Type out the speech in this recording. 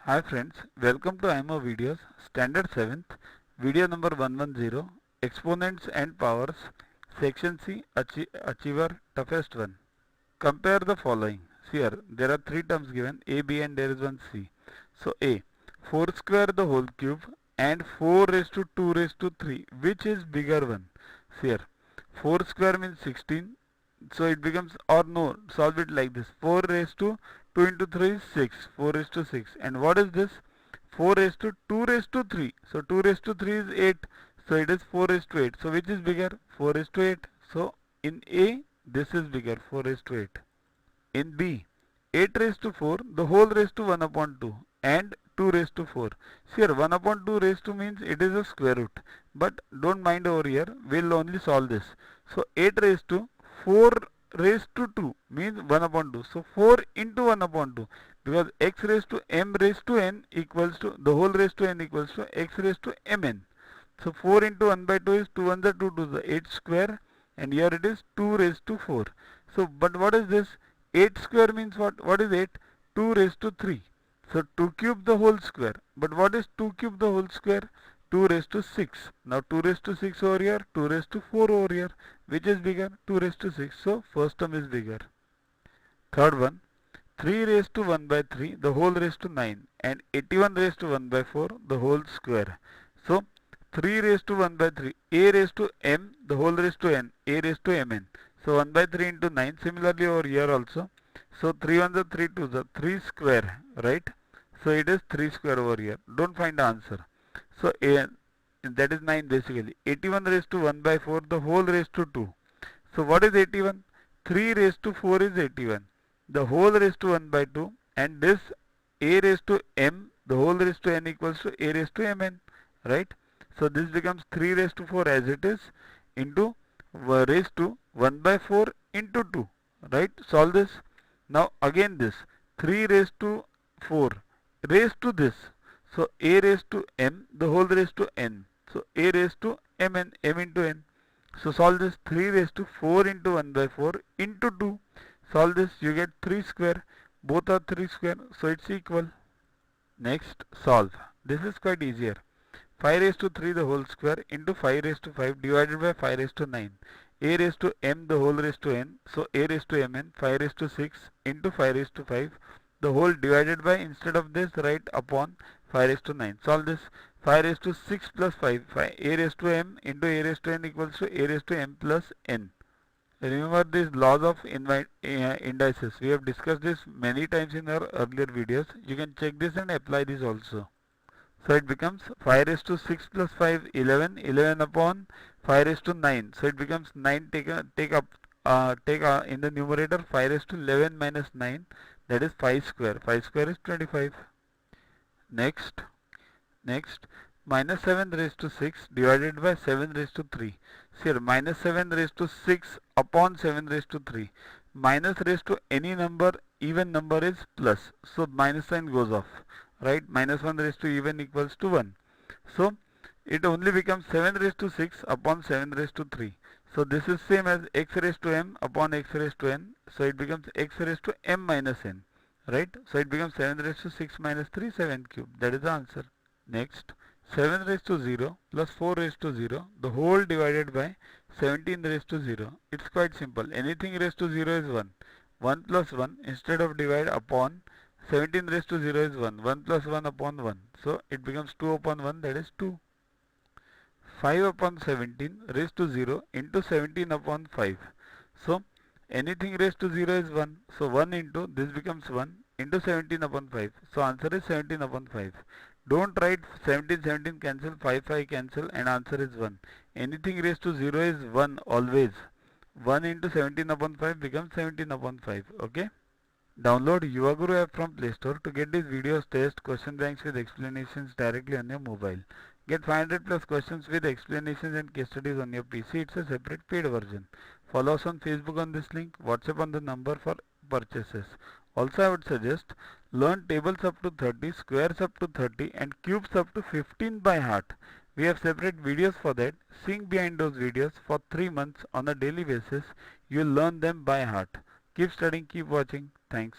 Hi friends, welcome to IMO videos, standard 7th, video number 110, exponents and powers, section C, achiever, toughest one. Compare the following. Here, there are three terms given, A, B and there is one C. So A, 4 square the whole cube and 4 raised to 2 raised to 3, which is bigger one? Here, 4 square means 16, so it becomes, or no, solve it like this, 4 raised to 2 into 3 is 6, 4 raised to 6, and what is this? 4 raised to 2 raised to 3, so 2 raised to 3 is 8, so it is 4 raised to 8, so which is bigger? 4 raised to 8, so in A, this is bigger, 4 raised to 8. In B, 8 raised to 4, the whole raised to 1 upon 2 and 2 raised to 4. Here 1 upon 2 raised to means it is a square root. But don't mind over here, we'll only solve this. So 8 raised to 4 raised to 2 means 1 upon 2. So 4 into 1 upon 2, because x raised to m raised to n equals to, the whole raised to n equals to x raised to mn. So 4 into 1 by 2 is 2 1 the 2 to the 8 square, and here it is 2 raised to 4. So but what is this? 8 square means what? What is 8? 2 raised to 3. So 2 cube the whole square. But what is 2 cube the whole square? 2 raised to 6. Now 2 raised to 6 over here, 2 raised to 4 over here. Which is bigger? 2 raised to 6. So first term is bigger. Third one, 3 raised to 1 by 3, the whole raised to 9, and 81 raised to 1 by 4, the whole square. So 3 raised to 1 by 3, a raised to m, the whole raised to n, a raised to mn. So 1 by 3 into 9, similarly over here also. So 3 1 the 3 2 the 3 square, right? So it is 3 square over here. Don't find the answer. So that is 9 basically. 81 raised to 1 by 4, the whole raised to 2. So what is 81? 3 raised to 4 is 81. The whole raised to 1 by 2, and this a raised to m, the whole raised to n equals to a raised to mn, right? So this becomes 3 raised to 4 as it is into raised to 1 by 4 into 2, right? Solve this. Now again this 3 raised to 4 raised to this. So a raised to m, the whole raised to n. So a raised to mn, m into n. So solve this, 3 raised to 4 into 1 by 4 into 2. Solve this, you get 3 square. Both are 3 square, so it's equal. Next, solve. This is quite easier. 5 raised to 3 the whole square into 5 raised to 5 divided by 5 raised to 9. A raised to m the whole raised to n. So a raised to mn, 5 raised to 6 into 5 raised to 5. The whole divided by, instead of this, write upon 5 raised to 9. Solve this. 5 raised to 6 plus 5. A raised to m into a raised to n equals to a raised to m plus n. Remember these laws of indices. We have discussed this many times in our earlier videos. You can check this and apply this also. So it becomes 5 raised to 6 plus 5, 11, 11 upon 5 raised to 9. So it becomes 9, take in the numerator 5 raised to 11 minus 9, that is 5 square. 5 square is 25. Next, minus 7 raised to 6 divided by 7 raised to 3. Here minus 7 raised to 6 upon 7 raised to 3. Minus raised to any number, even number is plus. So minus sign goes off. Right? Minus 1 raised to even equals to 1. So it only becomes 7 raised to 6 upon 7 raised to 3. So this is same as x raised to m upon x raised to n. So it becomes x raised to m minus n. Right? So it becomes 7 raised to 6 minus 3, 7 cube. That is the answer. Next, 7 raised to 0 plus 4 raised to 0, the whole divided by 17 raised to 0. It's quite simple. Anything raised to 0 is 1. 1 plus 1, instead of divide upon 17 raised to 0 is 1. 1 plus 1 upon 1. So it becomes 2 upon 1, that is 2. 5 upon 17 raised to 0 into 17 upon 5. So anything raised to 0 is 1. So 1 into, this becomes 1 into 17 upon 5. So answer is 17 upon 5. Don't write 17, 17 cancel, 5, 5 cancel, and answer is 1. Anything raised to 0 is 1 always. 1 into 17 upon 5 becomes 17 upon 5. Okay? Download Yuvaguru app from Play Store to get these videos, tests, question banks with explanations directly on your mobile. Get 500 plus questions with explanations and case studies on your PC. It's a separate paid version. Follow us on Facebook on this link, WhatsApp on the number for purchases. Also, I would suggest learn tables up to 30, squares up to 30 and cubes up to 15 by heart. We have separate videos for that. Seeing behind those videos for 3 months on a daily basis, you'll learn them by heart. Keep studying, keep watching. Thanks.